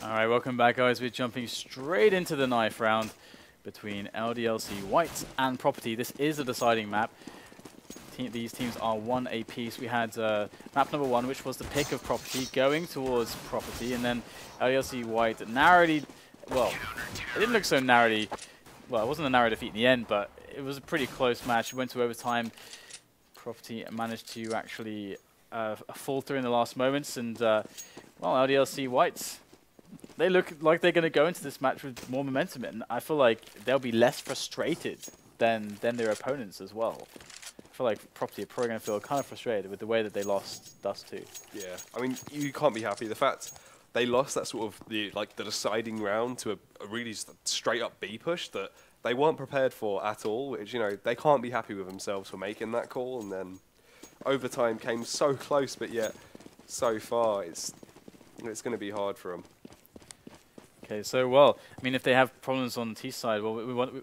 Alright, welcome back guys. We're jumping straight into the knife round between LDLC.White and Property. This is a deciding map. These teams are 1 apiece. We had map number 1, which was the pick of Property, going towards Property, and then LDLC.White narrowly, well, it didn't look so narrowly, well, it wasn't a narrow defeat in the end, but it was a pretty close match. It went to overtime. Property managed to actually falter in the last moments, and well, LDLC.White, they look like they're going to go into this match with more momentum, and I feel like they'll be less frustrated than their opponents as well. I feel like Property are probably going to feel kind of frustrated with the way that they lost Dust 2. Yeah, I mean, you can't be happy. The fact they lost that sort of the deciding round to a really straight up B push that they weren't prepared for at all, which, you know, they can't be happy with themselves for making that call, and then overtime came so close, but yet so far it's going to be hard for them. Okay, so, well, I mean, if they have problems on T side, well,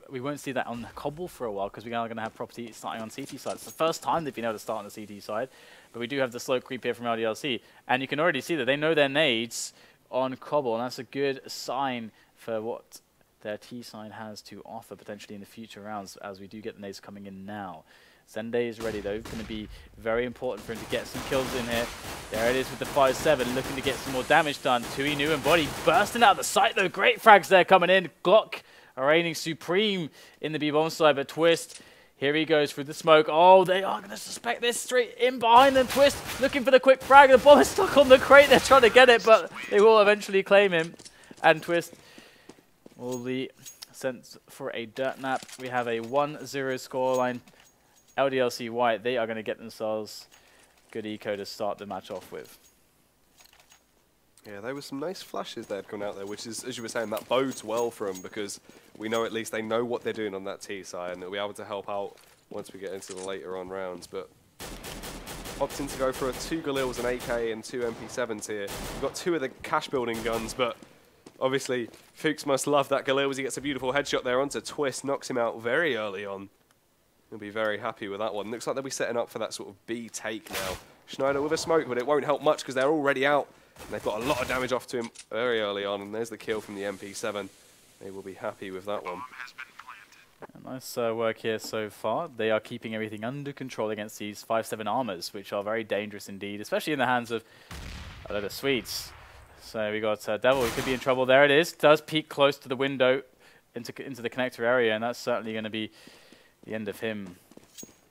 we won't see that on Cbble for a while, because we are going to have Property starting on CT side. It's the first time they've been able to start on the CT side, but we do have the slow creep here from LDLC, and you can already see that they know their nades on Cbble, and that's a good sign for what their T side has to offer potentially in the future rounds, as we do get the nades coming in now. Zende is ready though. It's going to be very important for him to get some kills in here. There it is with the 5-7, looking to get some more damage done. Tui Nu and Body bursting out of the site though. Great frags there coming in. Glock reigning supreme in the B-bomb side, but Twist, here he goes through the smoke. Oh, they are going to suspect this straight in behind them. Twist looking for the quick frag. The bomb is stuck on the crate. They're trying to get it, but they will eventually claim him. And Twist will be sent for a dirt nap. We have a 1-0 scoreline. LDLC.White, they are going to get themselves good eco to start the match off with. Yeah, there were some nice flashes that had come out there, which is, as you were saying, that bodes well for them, because we know at least they know what they're doing on that T side, and they'll be able to help out once we get into the later on rounds. But opting to go for 2 Galils, an AK, and 2 MP7s here. We've got 2 of the cash building guns, but obviously Fuks must love that Galil as he gets a beautiful headshot there onto Twist, knocks him out very early on. He'll be very happy with that one. Looks like they'll be setting up for that sort of B take now. Schneider with a smoke, but it won't help much because they're already out. And they've got a lot of damage off to him very early on, and there's the kill from the MP7. They will be happy with that one. Nice work here so far. They are keeping everything under control against these 5-7 armors, which are very dangerous indeed, especially in the hands of a lot of Swedes. So we got Devil, he could be in trouble. There it is. Does peek close to the window into the connector area, and that's certainly going to be the end of him.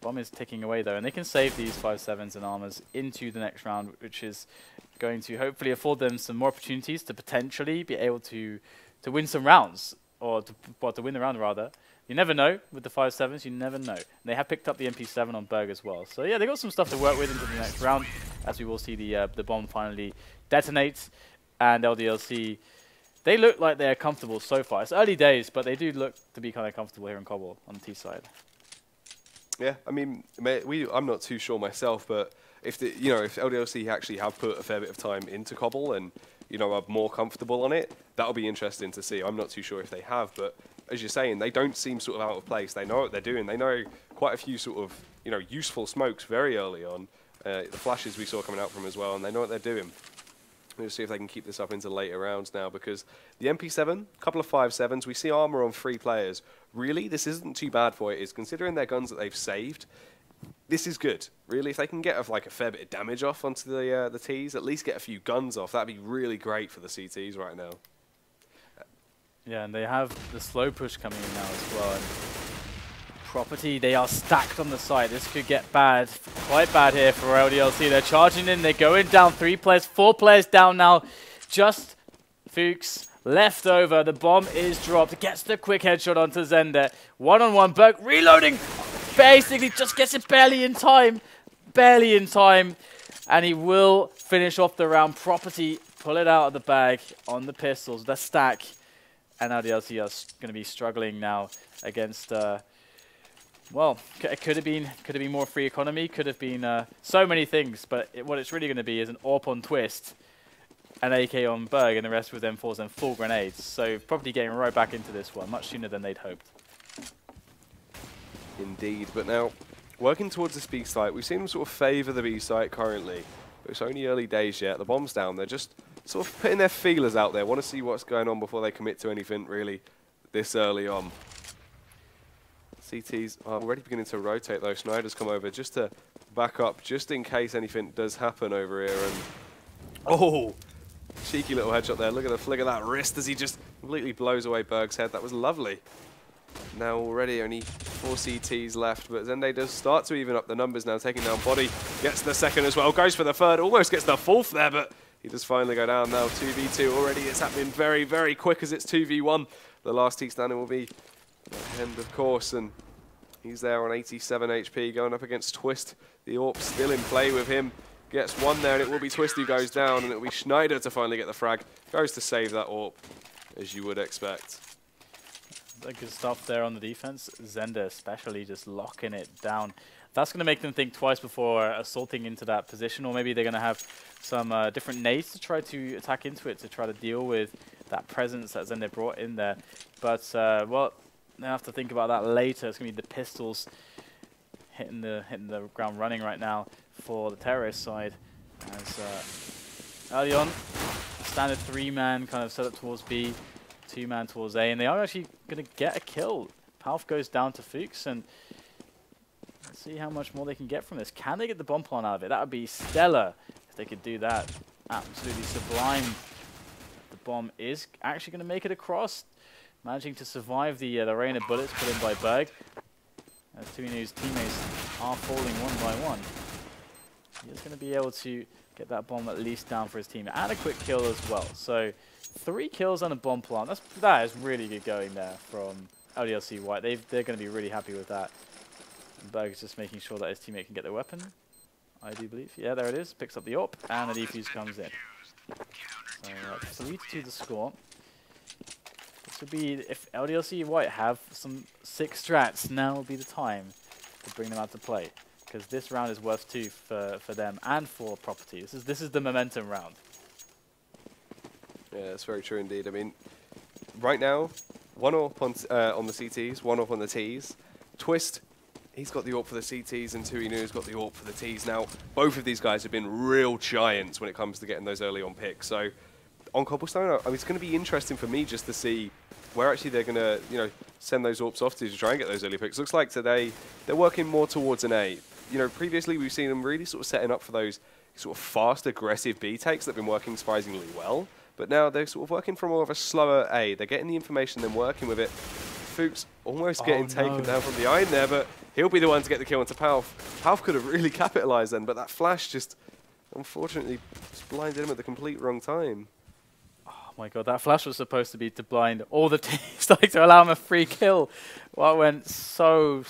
Bomb is ticking away though, and they can save these 5-7s and armors into the next round, which is going to hopefully afford them some more opportunities to potentially be able to win some rounds, or to win the round rather. You never know with the 5-7s, you never know. And they have picked up the MP7 on Berg as well. So yeah, they got some stuff to work with into the next round, as we will see the bomb finally detonate. And LDLC, they look like they're comfortable so far. It's early days, but they do look to be kind of comfortable here in Cbble on the T side. Yeah, I mean, I'm not too sure myself, but if LDLC actually have put a fair bit of time into Cbble and are more comfortable on it, that'll be interesting to see. I'm not too sure if they have, but as you're saying, they don't seem sort of out of place. They know what they're doing. They know quite a few sort of useful smokes very early on. The flashes we saw coming out from as well, and they know what they're doing. We'll see if they can keep this up into later rounds now, because the MP7, a couple of 5-7s, we see armor on 3 players. Really, this isn't too bad for it. Is considering their guns that they've saved, this is good. Really, if they can get a fair bit of damage off onto the Ts, at least get a few guns off, that'd be really great for the CTs right now. Yeah, and they have the slow push coming in now as well. And Property, they are stacked on the side. This could get bad, quite bad here for LDLC. They're charging in, they're going down 3 players, 4 players down now. Just Fuks left over. The bomb is dropped. Gets the quick headshot onto Zende. One-on-one, Berg reloading. Basically just gets it barely in time. Barely in time. And he will finish off the round. Property pull it out of the bag on the pistols. The stack. And LDLC are going to be struggling now against... well, it could have been more free economy, could have been so many things, but what it's really going to be is an AWP on Twist, an AK on Berg, and the rest with M4s and full grenades. So Property getting right back into this one, much sooner than they'd hoped. Indeed, but now, working towards this B site, we've seen them sort of favour the B site currently, but it's only early days yet. The bomb's down, they're just sort of putting their feelers out there. Want to see what's going on before they commit to anything really this early on. CTs are already beginning to rotate though. Schneider's come over just to back up, just in case anything does happen over here. And oh, cheeky little headshot there. Look at the flick of that wrist as he just completely blows away Berg's head. That was lovely. Now already only 4 CTs left, but Zende does start to even up the numbers now, taking down bodyy. Gets the second as well, goes for the third, almost gets the fourth there, but he does finally go down now. 2v2 already. It's happening very, very quick as it's 2v1. The last T standing will be matHEND, of course, and he's there on 87 HP going up against Twist. The AWP still in play with him. Gets one there, and it will be Twist who goes down, and it will be Schneider to finally get the frag. Goes to save that AWP, as you would expect. Good stuff there on the defense. Zende especially just locking it down. That's going to make them think twice before assaulting into that position, or maybe they're going to have some different nades to try to attack into it to try to deal with that presence that Zende brought in there. But, well, they'll have to think about that later. It's going to be the pistols hitting the ground running right now for the terrorist side. As early on, standard 3-man kind of set up towards B, 2-man towards A, and they are actually going to get a kill. Pauf goes down to Fuks, and let's see how much more they can get from this. Can they get the bomb plant out of it? That would be stellar if they could do that. Absolutely sublime. The bomb is actually going to make it across, managing to survive the rain of bullets put in by Berg. As Tuinu's teammates are falling one by one. He's going to be able to get that bomb at least down for his team, and a quick kill as well. So 3 kills on a bomb plant. That is really good going there from LDLC.White. They're going to be really happy with that. Berg is just making sure that his teammate can get the weapon, I do believe. Yeah, there it is. Picks up the AWP, and the defuse comes in. So 3-2 the score. This would be, if LDLC.White have some sick strats, now would be the time to bring them out to play. Because this round is worth 2 for them and for Property. This is the momentum round. Yeah, that's very true indeed. I mean, right now, 1 up on the CTs, 1 up on the Ts. Twist, he's got the AWP for the CTs, and Tuinu's got the AWP for the Ts. Now, both of these guys have been real giants when it comes to getting those early on picks. So, on Cobblestone, I mean, it's going to be interesting for me just to see where actually they're going to, send those AWPs off to try and get those early picks. Looks like today they're working more towards an A. Previously we've seen them really sort of setting up for those sort of fast, aggressive B takes that have been working surprisingly well. But now they're sort of working from more of a slower A. They're getting the information, then working with it. Fuks almost getting taken down from behind there, but he'll be the one to get the kill onto Pauf. Pauf could have really capitalized then, but that flash just, unfortunately, just blinded him at the complete wrong time. Oh my god, that flash was supposed to be to blind all the teams, like to allow him a free kill. Well, it went so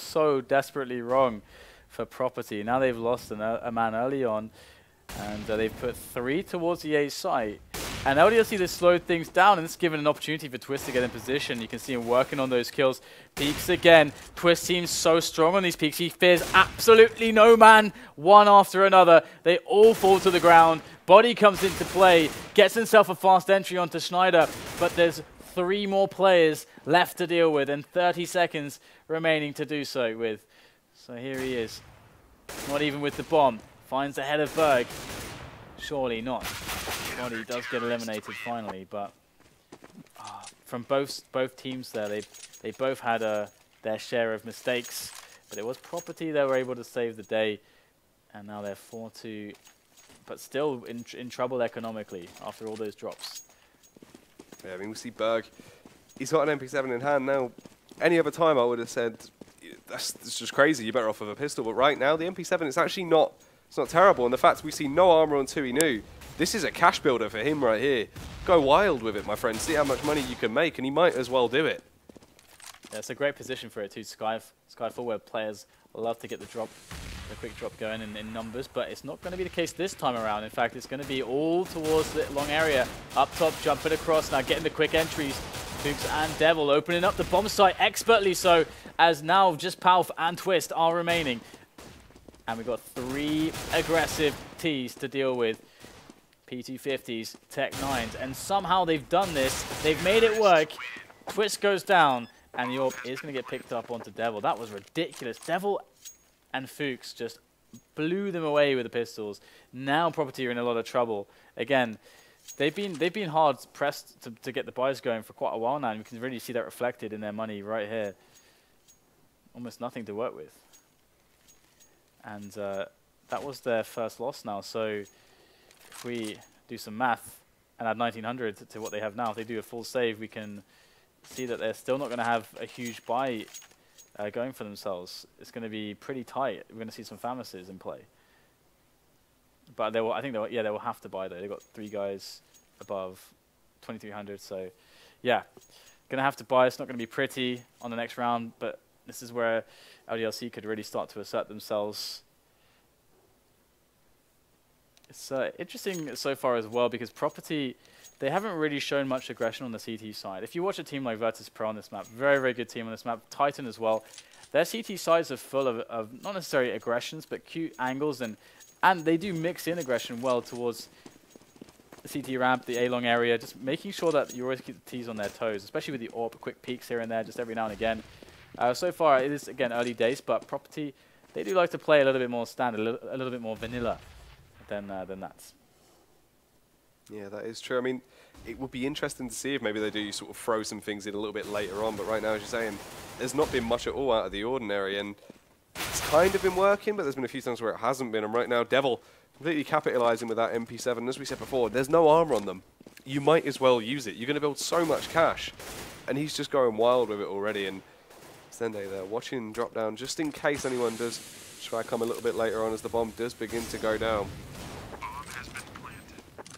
desperately wrong for Property. Now they've lost a man early on, and they've put 3 towards the A site. And LDLC, they slowed things down, and it's given an opportunity for Twist to get in position. You can see him working on those kills. Peeks again. Twist seems so strong on these peaks. He fears absolutely no man, one after another. They all fall to the ground. bodyy comes into play, gets himself a fast entry onto Schneider, but there's 3 more players left to deal with, and 30 seconds remaining to do so with. So here he is. Not even with the bomb. Finds the head of Berg. Surely not. bodyy does get eliminated finally, but from both teams there, they both had their share of mistakes, but it was Property that were able to save the day, and now they're 4-2, but still in trouble economically after all those drops. Yeah, I mean, we see Berg. He's got an MP7 in hand now. Any other time I would have said, that's just crazy, you're better off with a pistol, but right now the MP7 is actually not terrible, and the fact we see no armor on Tuinu, this is a cash builder for him right here. Go wild with it, my friend. See how much money you can make, and he might as well do it. Yeah, it's a great position for it too. Skyfall, where players love to get the quick drop going in numbers, but it's not going to be the case this time around. In fact, it's going to be all towards the long area. Up top, jumping across, now getting the quick entries. Fuks and Devil opening up the bomb site expertly so, as now just Pauf and Twist are remaining. And we've got 3 aggressive Ts to deal with. P250s, Tech 9s, and somehow they've done this. They've made it work. Twist goes down, and the AWP is going to get picked up onto Devil. That was ridiculous. Devil and Fuks just blew them away with the pistols. Now Property are in a lot of trouble. Again, they've been hard pressed to get the buys going for quite a while now, and you can really see that reflected in their money right here. Almost nothing to work with. And that was their first loss now. So if we do some math and add 1900 to what they have now, if they do a full save, we can see that they're still not going to have a huge buy going for themselves. It's going to be pretty tight. We're going to see some Famises in play. But they will, I think they will have to buy though. They've got 3 guys above 2300. So yeah, going to have to buy. It's not going to be pretty on the next round, but this is where LDLC could really start to assert themselves. It's interesting so far as well because Property, they haven't really shown much aggression on the CT side. If you watch a team like Virtus Pro on this map, very, very good team on this map, Titan as well, their CT sides are full of not necessarily aggressions, but cute angles, and they do mix in aggression well towards the CT ramp, the A-long area, just making sure that you always keep the Ts on their toes, especially with the AWP, quick peeks here and there, just every now and again. So far, it is, again, early days, but Property, they do like to play a little bit more standard, a little bit more vanilla than that. Yeah, that is true. I mean, it would be interesting to see if maybe they do sort of throw some things in a little bit later on, but right now, as you're saying, there's not been much at all out of the ordinary, and it's kind of been working, but there's been a few times where it hasn't been, and right now, Devil completely capitalizing with that MP7. And as we said before, there's no armor on them. You might as well use it. You're going to build so much cash, and he's just going wild with it already, and Zende there watching drop down just in case anyone does try to come a little bit later on as the bomb does begin to go down.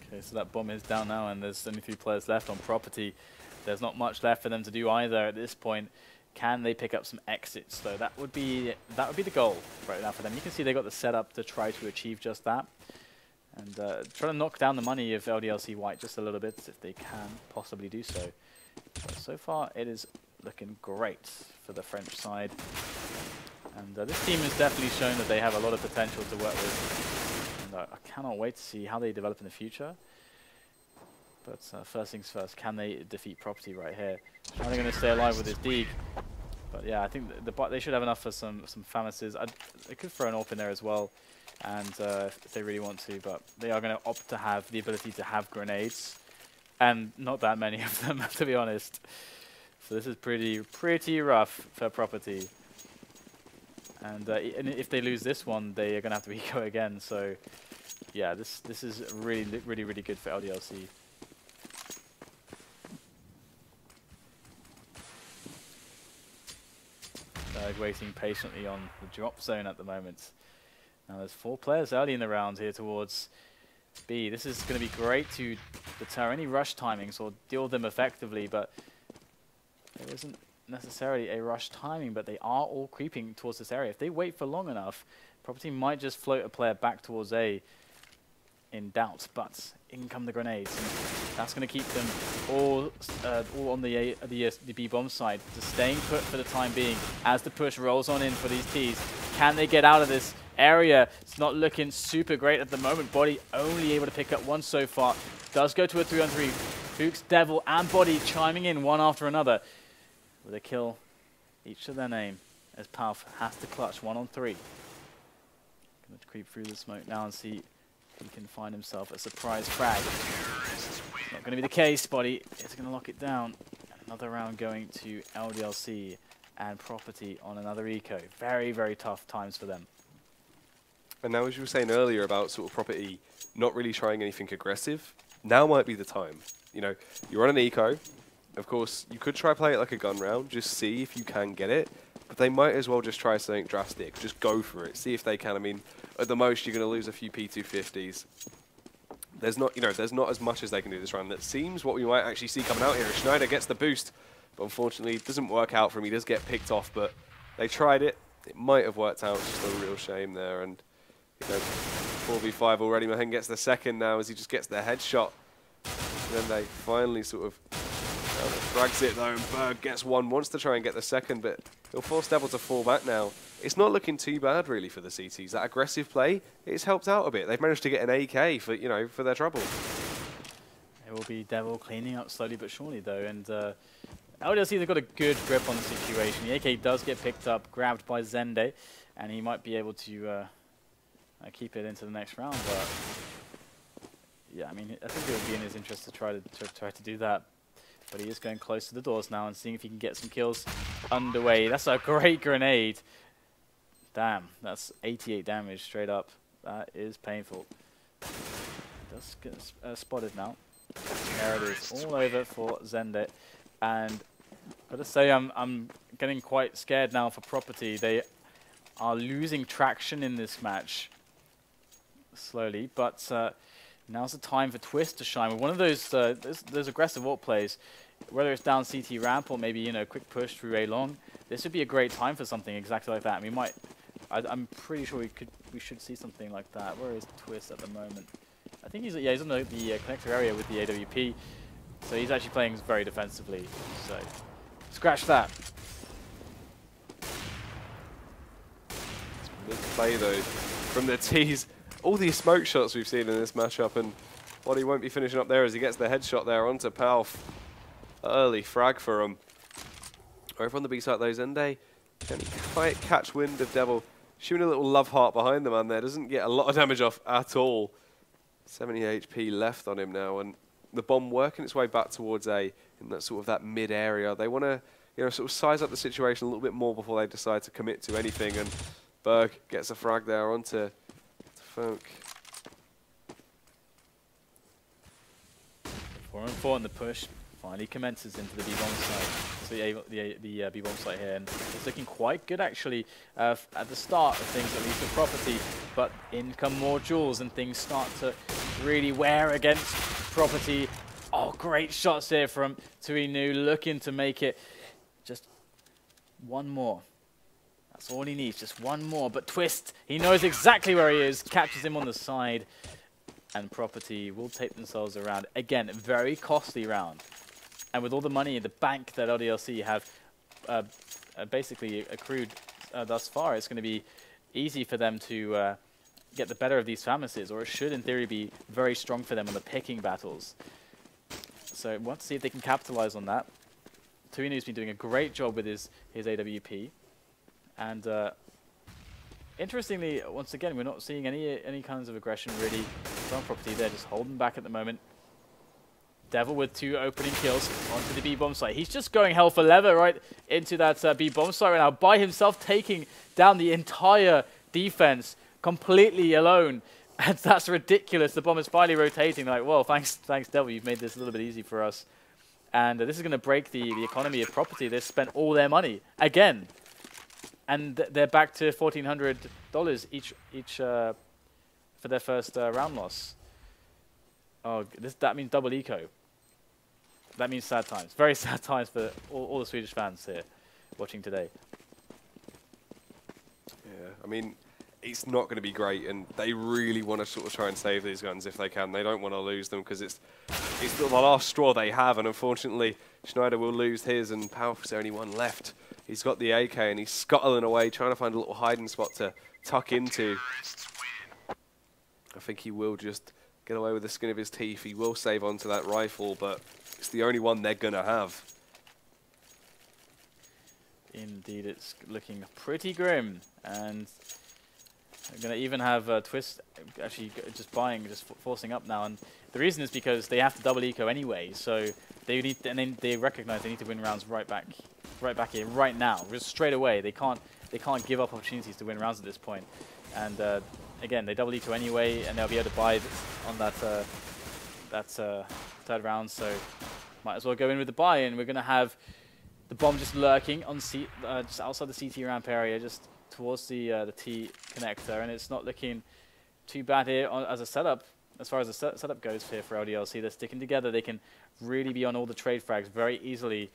Okay, so that bomb is down now, and there's only 3 players left on Property. There's not much left for them to do either at this point. Can they pick up some exits though? That would be the goal right now for them. You can see they got the setup to try to achieve just that, and try to knock down the money of LDLC.White just a little bit if they can possibly do so. But so far, it is looking great for the French side, and this team has definitely shown that they have a lot of potential to work with. And I cannot wait to see how they develop in the future. But first things first, can they defeat Property right here? How are they going to stay alive with this Deeg? But yeah, I think they should have enough for some Famises. They could throw an AWP in there as well, and if they really want to. But they are going to opt to have the ability to have grenades, and not that many of them, to be honest. So this is pretty rough for Property. And if they lose this one, they are going to have to eco again. So yeah, this is really good for LDLC. Waiting patiently on the drop zone at the moment. Now there's 4 players early in the round here towards B. This is going to be great to deter any rush timings or deal with them effectively, but there isn't necessarily a rush timing, but they are all creeping towards this area. If they wait for long enough, Property might just float a player back towards A in doubt, but in come the grenades, and that's going to keep them all on the B bomb side, just staying put for the time being as the push rolls on in for these Ts. Can they get out of this area? It's not looking super great at the moment. Bodyy only able to pick up 1 so far. Does go to a 3-on-3. Fuks, Devil, and Bodyy chiming in one after another with a kill each to their name as pauf has to clutch 1-on-3. Going to creep through the smoke now and see he can find himself a surprise frag. Not going to be the case. Bodyy is going to lock it down. Another round going to LDLC and Property on another eco. Very tough times for them. And now, as you were saying earlier about sort of Property not really trying anything aggressive, now might be the time. You know, you're on an eco. Of course, you could try play it like a gun round, just see if you can get it. But they might as well just try something drastic. Just go for it. See if they can. I mean, at the most, you're going to lose a few P250s. There's not as much as they can do this round. That seems what we might actually see coming out here. Schneider gets the boost, but unfortunately, it doesn't work out for him. He does get picked off, but they tried it. It might have worked out. It's just a real shame there. And you know, 4v5 already. matHEND gets the second now as he just gets the headshot. And then they finally sort of frags it though, and Berg gets one, wants to try and get the second, but he'll force Devil to fall back now. It's not looking too bad really for the CTs. That aggressive play, it's helped out a bit. They've managed to get an AK for, you know, for their trouble. It will be Devil cleaning up slowly but surely though, and LDLC, they've got a good grip on the situation. The AK does get picked up, grabbed by Zende, and he might be able to keep it into the next round, but Yeah, I mean, I think it would be in his interest to try to do that. But he is going close to the doors now and seeing if he can get some kills underway. That's a great grenade. Damn, that's 88 damage straight up. That is painful. Just get spotted now. There it is, all over for Zende. And gotta say, I'm getting quite scared now for Property. They are losing traction in this match slowly, but now's the time for Twist to shine with one of those aggressive ult plays, whether it's down CT ramp or maybe, you know, quick push through A long. This would be a great time for something exactly like that. I'm pretty sure we should see something like that. Where is Twist at the moment? I think he's on the connector area with the AWP, so he's actually playing very defensively. So scratch that. Big play though from the tees. All these smoke shots we've seen in this matchup, and bodyy won't be finishing up there as he gets the headshot there onto pauf. Early frag for him. Over on the B side though, zende can quite catch wind of Devil shooting a little love heart behind the man there. Doesn't get a lot of damage off at all. 70 HP left on him now, and the bomb working its way back towards A in that sort of that mid area. They want to, you know, sort of size up the situation a little bit more before they decide to commit to anything. And Berg gets a frag there onto Funk. 4-on-4 in the push finally commences into the B-bomb site. So the B-bomb site here, and it's looking quite good actually at the start of things, at least for Property. But in come more duels and things start to really wear against Property. Oh, great shots here from Tuinu, looking to make it just one more. That's all he needs, just one more. But Twist, he knows exactly where he is, catches him on the side, and Property will take themselves around. Again, very costly round. And with all the money in the bank that LDLC have basically accrued thus far, it's going to be easy for them to get the better of these Famises, or it should in theory be very strong for them on the picking battles. So we'll have to see if they can capitalize on that. Tuinu's been doing a great job with his AWP. And interestingly, once again, we're not seeing any kinds of aggression really from Property. They're just holding back at the moment. Devil with 2 opening kills onto the B-bomb site. He's just going hell for leather right into that B-bomb site right now by himself, taking down the entire defense completely alone. And that's ridiculous. The bomb is finally rotating. Like, well, thanks, Devil. You've made this a little bit easy for us. And this is going to break the economy of Property. They've spent all their money again. And they're back to $1,400 each for their first round loss. Oh, that means double eco. That means sad times. Very sad times for all the Swedish fans here watching today. Yeah, I mean, it's not going to be great, and they really want to sort of try and save these guns if they can. They don't want to lose them because it's the last straw they have, and unfortunately, Schneider will lose his, and pauf's only one left. He's got the AK, and he's scuttling away, trying to find a little hiding spot to tuck into. I think he will just get away with the skin of his teeth. He will save onto that rifle, but it's the only one they're going to have. Indeed, it's looking pretty grim. And they're going to even have Twist actually just forcing up now. And the reason is because they have to double eco anyway. So they need, and then they recognize they need to win rounds right back here, right now, just straight away. They can't give up opportunities to win rounds at this point. And again, they double eco anyway, and they'll be able to buy on that third round. So might as well go in with the buy, and we're going to have the bomb just lurking on just outside the CT ramp area, just towards the T connector, and it's not looking too bad here as a setup. As far as the setup goes here for LDLC, they're sticking together. They can really be on all the trade frags very easily,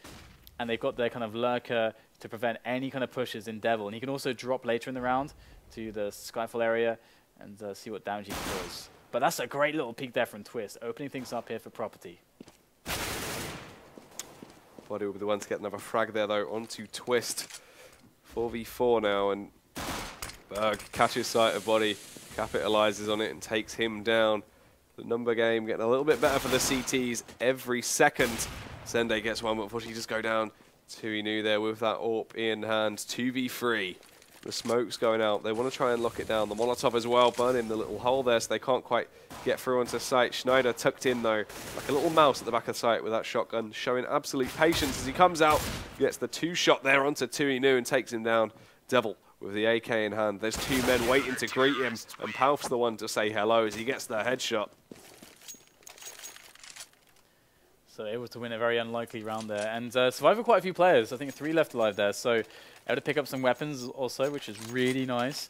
and they've got their kind of lurker to prevent any kind of pushes in Devil. And he can also drop later in the round to the Skyfall area and see what damage he can cause. But that's a great little peek there from Twist, opening things up here for Property. bodyy will be the one to get another frag there, though, onto Twist. 4v4 now, and Berg catches sight of bodyy, capitalizes on it, and takes him down. The number game getting a little bit better for the CTs every second. Zende gets one, but unfortunately just go down. Tuinu there with that AWP in hand. 2v3. The smoke's going out. They want to try and lock it down. The Molotov as well, burning the little hole there, so they can't quite get through onto site. Schneider tucked in, though, like a little mouse at the back of the site with that shotgun, showing absolute patience as he comes out, gets the 2-shot there onto Tuinu and takes him down. Devil with the AK in hand. There's 2 men waiting to greet him, and Pauf's the one to say hello as he gets the headshot. So able to win a very unlikely round there. And survived quite a few players. I think 3 left alive there. So able to pick up some weapons also, which is really nice.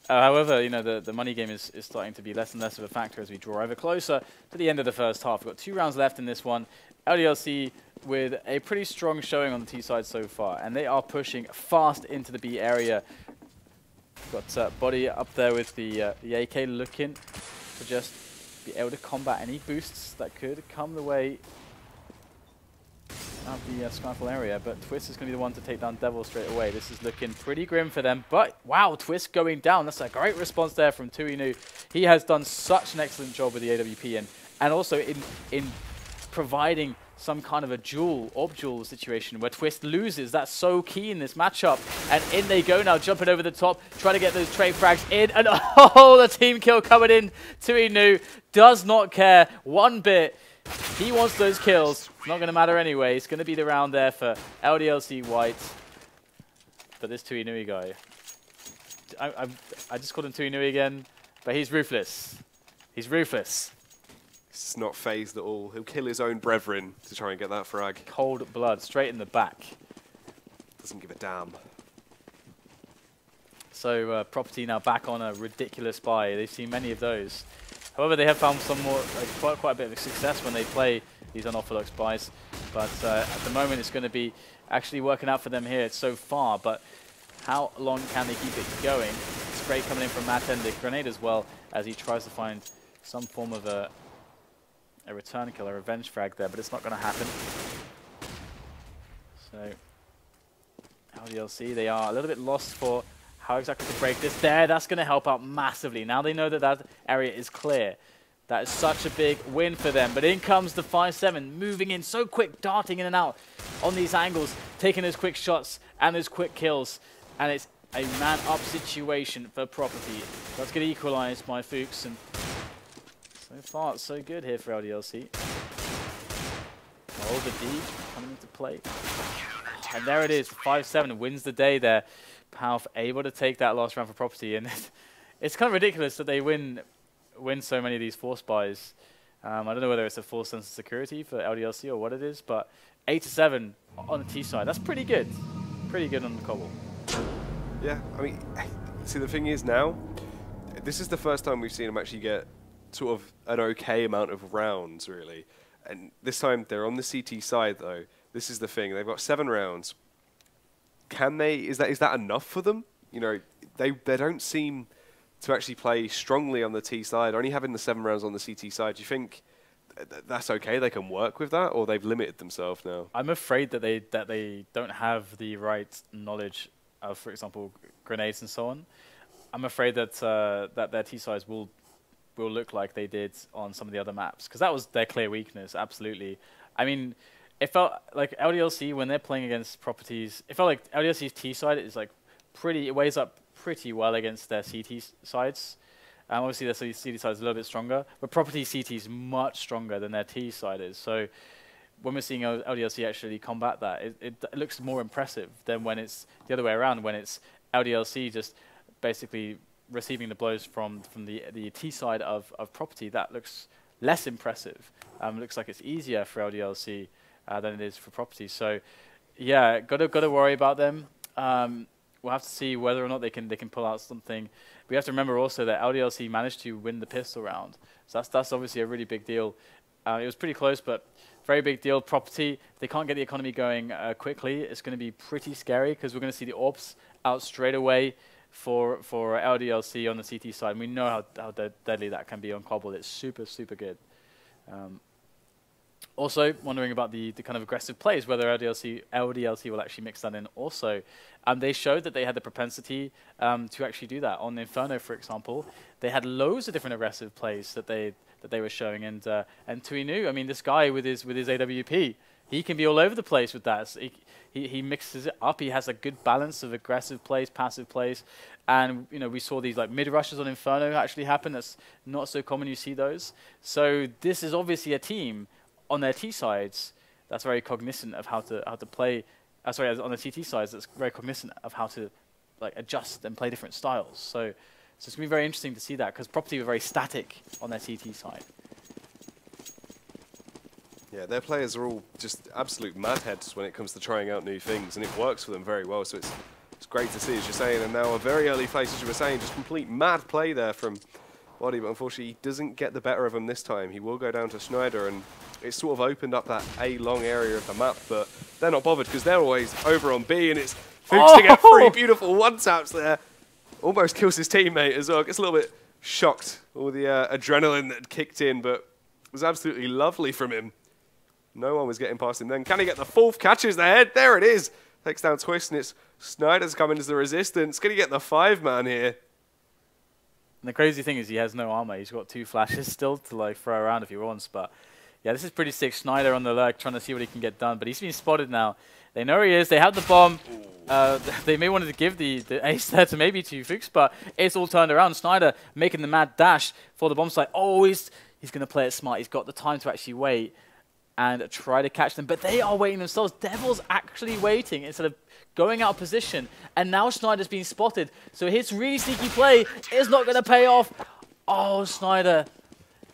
However, you know, the money game is starting to be less and less of a factor as we draw ever closer to the end of the first half. We've got 2 rounds left in this one. LDLC with a pretty strong showing on the T side so far. And they are pushing fast into the B area. Got bodyy up there with the AK looking to just be able to combat any boosts that could come the way of the Skyfall area, but Twist is going to be the one to take down Devil straight away. This is looking pretty grim for them, but wow, Twist going down. That's a great response there from Tuinu. He has done such an excellent job with the AWP and also in providing some kind of a orb duel situation where Twist loses. That's so key in this matchup. And in they go now, jumping over the top, trying to get those trade frags in. And oh, the team kill coming in. Tuinu does not care one bit. He wants those kills. Not going to matter anyway. It's going to be the round there for LDLC.White. But this Tuinu guy, I just called him Tuinu again, but he's ruthless. He's ruthless. He's not phased at all. He'll kill his own brethren to try and get that frag. Cold blood, straight in the back. Doesn't give a damn. So Property now back on a ridiculous buy. They've seen many of those. However, they have found some more, quite a bit of success when they play these unorthodox buys. But at the moment, it's going to be actually working out for them here so far. But how long can they keep it going? Spray coming in from matHEND, the grenade as well, as he tries to find some form of a return kill, a revenge frag there, but it's not going to happen. So LDLC, they are a little bit lost for how exactly to break this there. That's going to help out massively. Now they know that that area is clear. That is such a big win for them. But in comes the 5-7, moving in so quick, darting in and out on these angles, taking those quick shots and those quick kills. And it's a man-up situation for Property. That's going to equalize by Fuks. And so far, it's so good here for LDLC. Oh, the D coming into play. And there it is, 5-7 wins the day there. Pauf able to take that last round for Property, and it's kind of ridiculous that they win so many of these force buys. I don't know whether it's a false sense of security for LDLC or what it is, but 8-7 on the T side, that's pretty good. Pretty good on the cobble. Yeah, I mean, see the thing is now, this is the first time we've seen them actually get sort of an okay amount of rounds, really. And this time they're on the CT side, though. This is the thing, they've got 7 rounds. Can they, is that enough for them? You know, they don't seem to actually play strongly on the T side, only having the 7 rounds on the CT side. Do you think that's okay, they can work with that, or they've limited themselves now? I'm afraid that they don't have the right knowledge of, for example, grenades and so on. I'm afraid that that their T sides will look like they did on some of the other maps, because that was their clear weakness, absolutely. I mean, it felt like LDLC, when they're playing against Properties, it felt like LDLC's T side is like it weighs up pretty well against their CT sides. Obviously, their CT side is a little bit stronger, but Property CT is much stronger than their T side is. So when we're seeing LDLC actually combat that, it looks more impressive than when it's the other way around, when it's LDLC just basically receiving the blows from the T side of Property. That looks less impressive. Looks like it's easier for LDLC than it is for Property. So yeah, gotta worry about them. We'll have to see whether or not they can pull out something. We have to remember also that LDLC managed to win the pistol round, so that's obviously a really big deal. It was pretty close, but very big deal. Property, they can't get the economy going quickly. It's going to be pretty scary, because we're going to see the orbs out straight away for LDLC on the CT side. And we know how deadly that can be on Cobble. It's super, super good. Also, wondering about the kind of aggressive plays, whether LDLC will actually mix that in also. They showed that they had the propensity to actually do that. On Inferno, for example, they had loads of different aggressive plays that they were showing. And Tuinu, I mean, this guy with his AWP, he can be all over the place with that. So he mixes it up. He has a good balance of aggressive plays, passive plays. And, you know, we saw these like mid rushes on Inferno actually happen. That's not so common you see those. So this is obviously a team on their T sides that's very cognizant of how to play. Sorry, on the TT sides that's very cognizant of how to like adjust and play different styles. So it's going to be very interesting to see that, because Property were very static on their TT side. Yeah, their players are all just absolute madheads when it comes to trying out new things, and it works for them very well. So it's great to see, as you're saying. And now a very early place, as you were saying, just complete mad play there from bodyy, but unfortunately he doesn't get the better of him this time. He will go down to Schneider, and it's sort of opened up that A long area of the map, but they're not bothered because they're always over on B, and it's Fuks to get 3 beautiful one-taps there. Almost kills his teammate as well. Gets a little bit shocked, all the adrenaline that kicked in, but it was absolutely lovely from him. No one was getting past him then. Can he get the fourth? Catches the head. There it is. Takes down Twist, and it's Schneider's coming as the resistance. Can he get the 5-man here? And the crazy thing is he has no armor. He's got 2 flashes still to like throw around if he wants. But yeah, this is pretty sick. Schneider on the lurk trying to see what he can get done. But he's been spotted now. They know where he is. They have the bomb. They may want to give the ace there to maybe to Fuks, but it's all turned around. Schneider making the mad dash for the bomb site. Oh, he's going to play it smart. He's got the time to actually wait and try to catch them. But they are waiting themselves. Devil's actually waiting instead of going out of position. And now Schneider's being spotted. So his really sneaky play is not going to pay off. Oh, Schneider.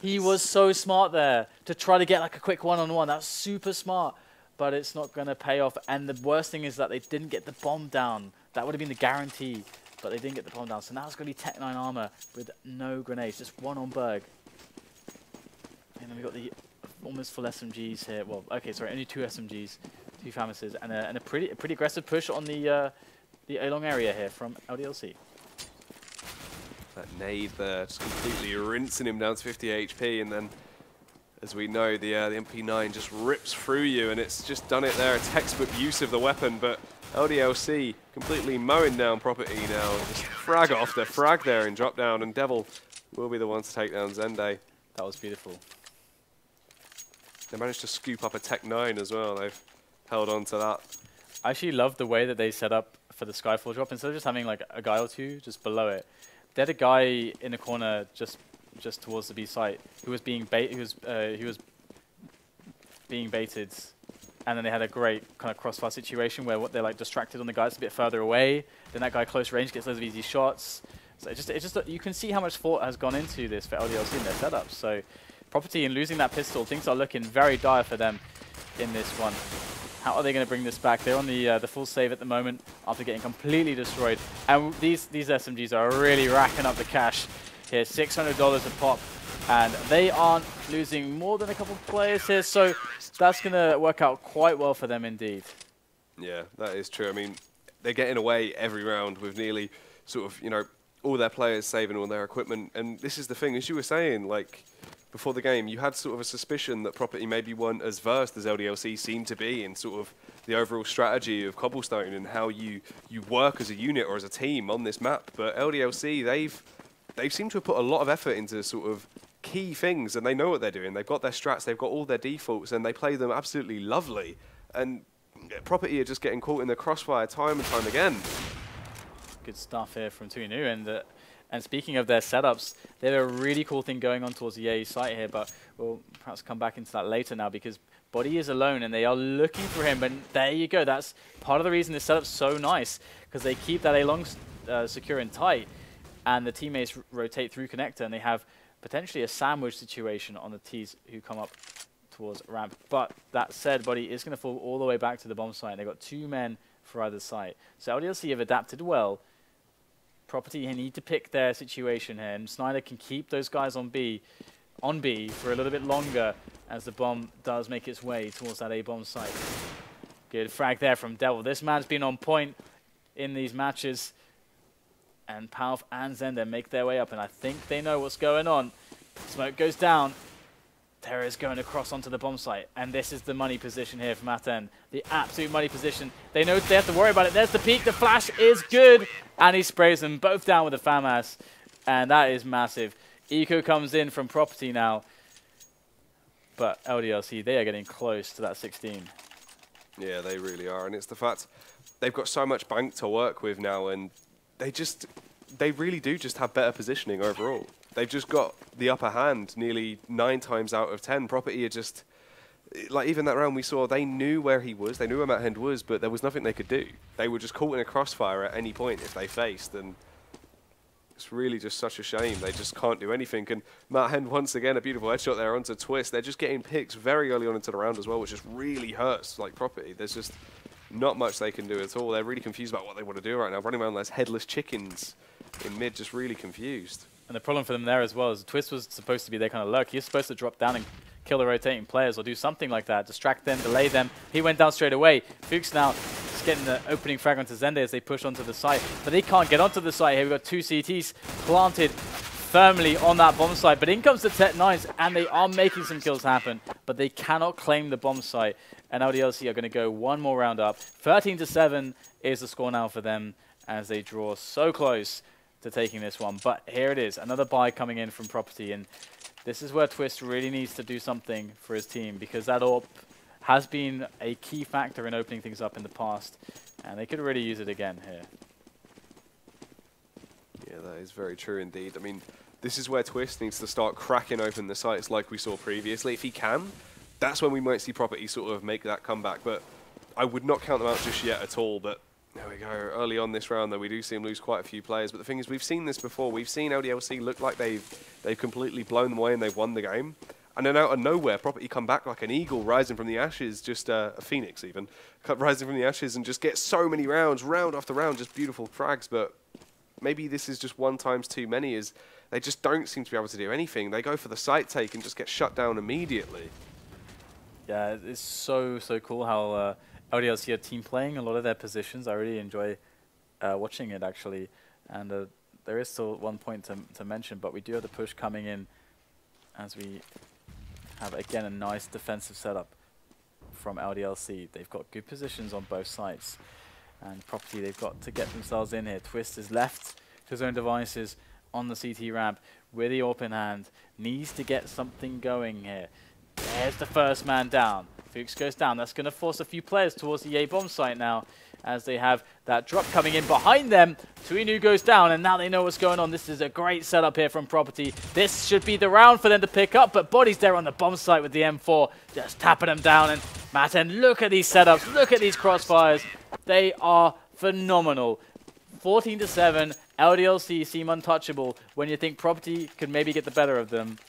He was so smart there to try to get like a quick one-on-one. That's super smart. But it's not going to pay off. And the worst thing is that they didn't get the bomb down. That would have been the guarantee. But they didn't get the bomb down. So now it's going to be Tech 9 armor with no grenades. Just one on Berg. And then we got the almost full SMGs here. Well, okay, sorry, only 2 SMGs, 2 Famouses, and a pretty aggressive push on the A-long area here from LDLC. That nade there, just completely rinsing him down to 50 HP, and then, as we know, the MP9 just rips through you, and it's just done it there. A textbook use of the weapon, but LDLC completely mowing down Property now. Just frag after frag there in drop down, and Devil will be the one to take down Zende. That was beautiful. They managed to scoop up a Tech 9 as well. They've held on to that. I actually love the way that they set up for the Skyfall drop. Instead of just having like a guy or 2 just below it, they had a guy in the corner just towards the B site who was being baited, and then they had a great kind of crossfire situation where they're like distracted on the guy that's a bit further away. Then that guy close range gets loads of easy shots. So it's just you can see how much thought has gone into this for LDLC in their setup. So Property and losing that pistol, things are looking very dire for them in this one. How are they going to bring this back? They're on the full save at the moment after getting completely destroyed. And these SMGs are really racking up the cash here, $600 a pop. And they aren't losing more than a couple of players here, so that's going to work out quite well for them indeed. Yeah, that is true. I mean, they're getting away every round with nearly sort of, you know, all their players saving all their equipment. And this is the thing, as you were saying, like, before the game, you had sort of a suspicion that Property maybe weren't as versed as LDLC seemed to be in sort of the overall strategy of Cobblestone and how you work as a unit or as a team on this map. But LDLC, they've seemed to have put a lot of effort into sort of key things, and they know what they're doing. They've got their strats, they've got all their defaults, and they play them absolutely lovely. And Property are just getting caught in the crossfire time and time again. Good stuff here from Tuinu, and speaking of their setups, they have a really cool thing going on towards the A site here, but we'll perhaps come back into that later now because bodyy is alone and they are looking for him. But there you go. That's part of the reason this setup's so nice, because they keep that A-long secure and tight, and the teammates rotate through connector, and they have potentially a sandwich situation on the T's who come up towards ramp. But that said, bodyy is going to fall all the way back to the bomb site. They've got 2 men for either site. So LDLC have adapted well. Property need to pick their situation here, and Schneider can keep those guys on B for a little bit longer as the bomb does make its way towards that A-bomb site. Good frag there from Devil. This man's been on point in these matches, and pauf and zende make their way up, and I think they know what's going on. Smoke goes down. Terra is going across onto the bomb site, and this is the money position here for matHEND. The absolute money position. They know they have to worry about it. There's the peek. The flash is good, and he sprays them both down with a FAMAS, and that is massive. Eco comes in from Property now. but LDLC, they are getting close to that 16. Yeah, they really are. And it's the fact they've got so much bank to work with now, and they really do just have better positioning overall. They've just got the upper hand nearly 9 times out of 10. Property are just, like even that round we saw, they knew where he was, they knew where matHEND was, but there was nothing they could do. They were just caught in a crossfire at any point if they faced, and it's really just such a shame. They just can't do anything. And matHEND, once again, a beautiful headshot there onto Twist. They're just getting picked very early on into the round as well, which just really hurts like Property. There's just not much they can do at all. They're really confused about what they want to do right now. Running around like headless chickens in mid, just really confused. And the problem for them there as well is Twist was supposed to be their kind of luck. He was supposed to drop down and kill the rotating players or do something like that, distract them, delay them. He went down straight away. Fuks now just getting the opening frag onto zende as they push onto the site, but they can't get onto the site here. We've got 2 CTs planted firmly on that bomb site, but in comes the Tet9s, and they are making some kills happen, but they cannot claim the bomb site, and LDLC are going to go one more round up. 13-7 is the score now for them as they draw so close to taking this one. But here it is, another buy coming in from Property, and this is where Twist really needs to do something for his team, because that AWP has been a key factor in opening things up in the past, and they could really use it again here. Yeah, that is very true indeed. I mean, this is where Twist needs to start cracking open the sites like we saw previously. If he can, that's when we might see Property sort of make that comeback, but I would not count them out just yet at all. But there we go. Early on this round, though, we do see him lose quite a few players. But the thing is, we've seen this before. We've seen LDLC look like they've completely blown them away and they've won the game. And then out of nowhere, Property come back like an eagle rising from the ashes, just a phoenix even, rising from the ashes and just get so many rounds, round after round, just beautiful frags. But maybe this is just 1 times too many, as they just don't seem to be able to do anything. They go for the site take and just get shut down immediately. Yeah, it's so cool how LDLC are team playing a lot of their positions. I really enjoy watching it, actually. And there is still one point to mention, but we do have the push coming in as we have, again, a nice defensive setup from LDLC. They've got good positions on both sides. And Property, they've got to get themselves in here. Twist is left to his own devices on the CT ramp with the AWP in hand. Needs to get something going here. There's the first man down. Fuks goes down. That's going to force a few players towards the A bomb site now, as they have that drop coming in behind them. Tuinu goes down, and now they know what's going on. This is a great setup here from Property. This should be the round for them to pick up, but body's there on the bomb site with the M4, just tapping them down. And matHEND, look at these setups, look at these crossfires. They are phenomenal. 14-7, LDLC seem untouchable. When you think Property could maybe get the better of them,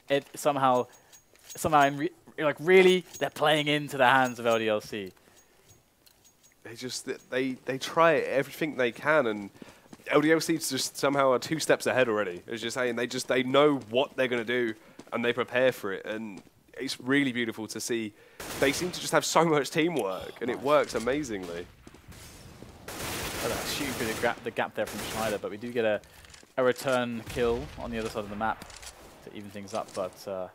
it somehow like really, they're playing into the hands of LDLC. They try everything they can, and LDLC just somehow are 2 steps ahead already. It's just saying they know what they're going to do and they prepare for it, and it's really beautiful to see. They seem to just have so much teamwork, and it works amazingly. Shooting through the gap there from Schneider, but we do get a return kill on the other side of the map to even things up. But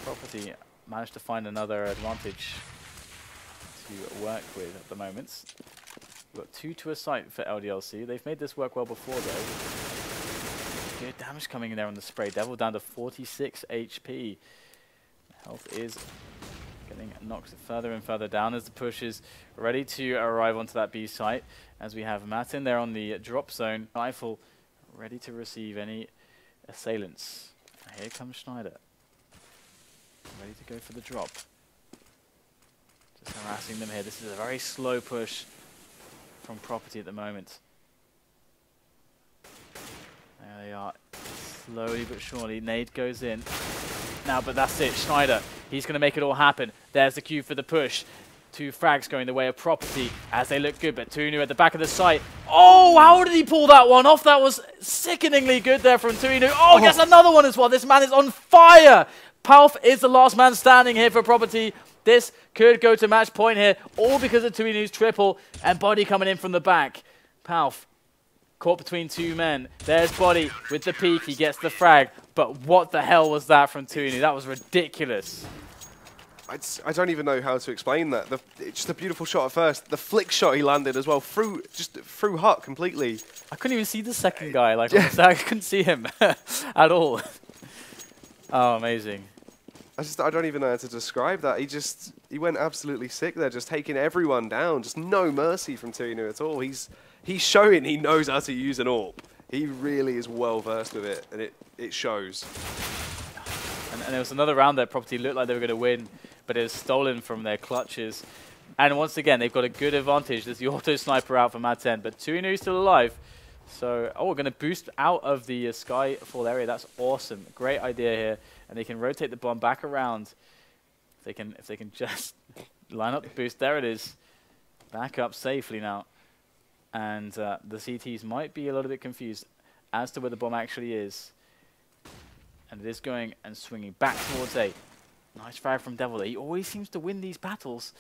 Property managed to find another advantage to work with at the moment. We've got 2 to a site for LDLC. They've made this work well before, though. Good damage coming in there on the spray. Devil down to 46 HP. Health is getting knocked further and further down as the push is ready to arrive onto that B site, as we have matHEND there on the drop zone. Rifle ready to receive any assailants. Here comes Schneider. Ready to go for the drop. Just harassing them here. This is a very slow push from Property at the moment. There they are. Slowly but surely. Nade goes in. Now, but that's it. Schneider, he's going to make it all happen. There's the cue for the push. 2 frags going the way of Property as they look good, but Tuinu at the back of the site. Oh, how did he pull that one off? That was sickeningly good there from Tuinu. Oh, gets another one as well. This man is on fire. Pauf is the last man standing here for Property. This could go to match point here, all because of Tuinu's triple and bodyy coming in from the back. Pauf caught between 2 men. There's bodyy with the peek. He gets the frag. But what the hell was that from Tuinu? That was ridiculous. I don't even know how to explain that. It's just a beautiful shot at first. The flick shot he landed as well, through hut completely. I couldn't even see the second guy. Like, I couldn't see him at all. Oh, amazing. I don't even know how to describe that. He went absolutely sick there, just taking everyone down. Just no mercy from Tuinu at all. He's showing he knows how to use an AWP. He really is well versed with it, and it shows. And there was another round that Property looked like they were going to win, but it was stolen from their clutches. And once again, they've got a good advantage. There's the auto sniper out for matHEND, but Tuinu is still alive. So, we're going to boost out of the Skyfall area. That's awesome. Great idea here. And they can rotate the bomb back around. If they can just line up the boost. There it is. Back up safely now. And the CTs might be a little bit confused as to where the bomb actually is. And it is going and swinging back towards A. Nice frag from Devil. He always seems to win these battles.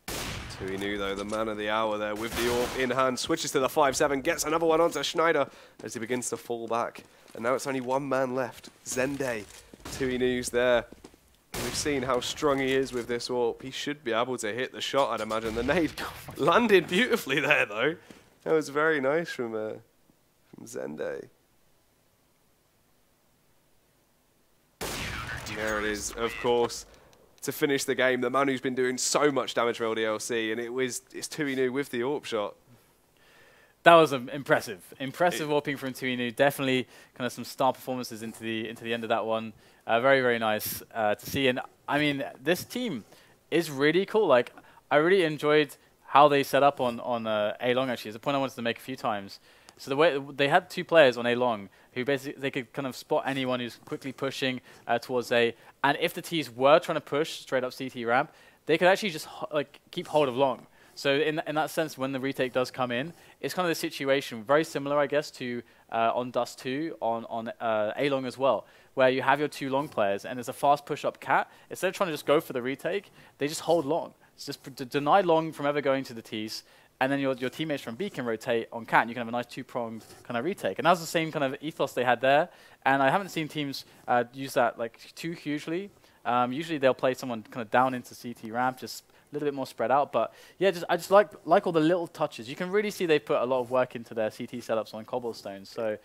Tuinu, though, the man of the hour there with the AWP in hand, switches to the 5-7, gets another one onto Schneider as he begins to fall back. And now it's only one man left, Zende. Tuinu's there. And we've seen how strong he is with this AWP. He should be able to hit the shot, I'd imagine. The nade landed beautifully there, though. That was very nice from Zende. There it is, of course. To finish the game, the man who's been doing so much damage for LDLC, and it's Tuinu with the AWP shot. That was impressive. Impressive AWPing from Tuinu. Definitely kind of some star performances into the end of that one. Very, very nice to see. And I mean, this team is really cool. Like, I really enjoyed how they set up on A long, actually. It's a point I wanted to make a few times. So the way they had two players on A long who basically they could kind of spot anyone who's quickly pushing towards A, and if the T's were trying to push straight up CT ramp, they could actually just keep hold of long. So in that sense, when the retake does come in, it's kind of the situation very similar, I guess, to on Dust 2 on A long as well, where you have your two long players and there's a fast push up cat. Instead of trying to just go for the retake, they just hold long. It's just to deny long from ever going to the T's. And then your teammates from B can rotate on cat, and you can have a nice two-pronged kind of retake. And that was the same kind of ethos they had there. And I haven't seen teams use that like too hugely. Usually they'll play someone kind of down into CT ramp, just a little bit more spread out. But yeah, I just like all the little touches. You can really see they put a lot of work into their CT setups on cobblestones. So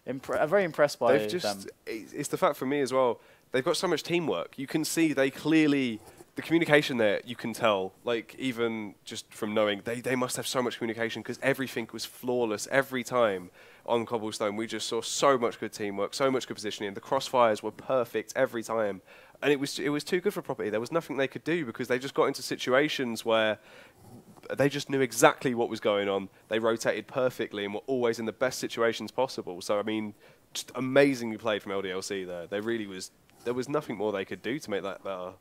I'm very impressed by them. It's the fact for me as well. They've got so much teamwork. You can see they clearly. The communication there, you can tell, like even just from knowing, they must have so much communication because everything was flawless every time on cobblestone. We just saw so much good teamwork, so much good positioning. The crossfires were perfect every time. And it was too good for Property. There was nothing they could do because they just got into situations where they just knew exactly what was going on. They rotated perfectly and were always in the best situations possible. So, I mean, just amazingly played from LDLC there. There was nothing more they could do to make that better.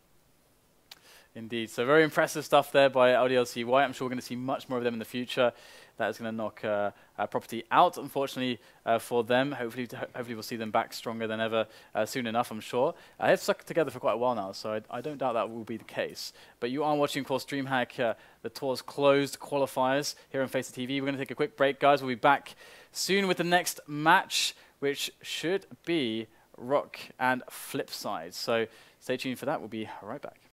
Indeed. So very impressive stuff there by LDLC.White. I'm sure we're going to see much more of them in the future. That is going to knock Property out, unfortunately, for them. Hopefully we'll see them back stronger than ever soon enough, I'm sure. They've stuck together for quite a while now, so I don't doubt that will be the case. But you are watching, of course, DreamHack, the Tours closed qualifiers here on FACEIT TV. We're going to take a quick break, guys. We'll be back soon with the next match, which should be Rock and Flipside. So stay tuned for that. We'll be right back.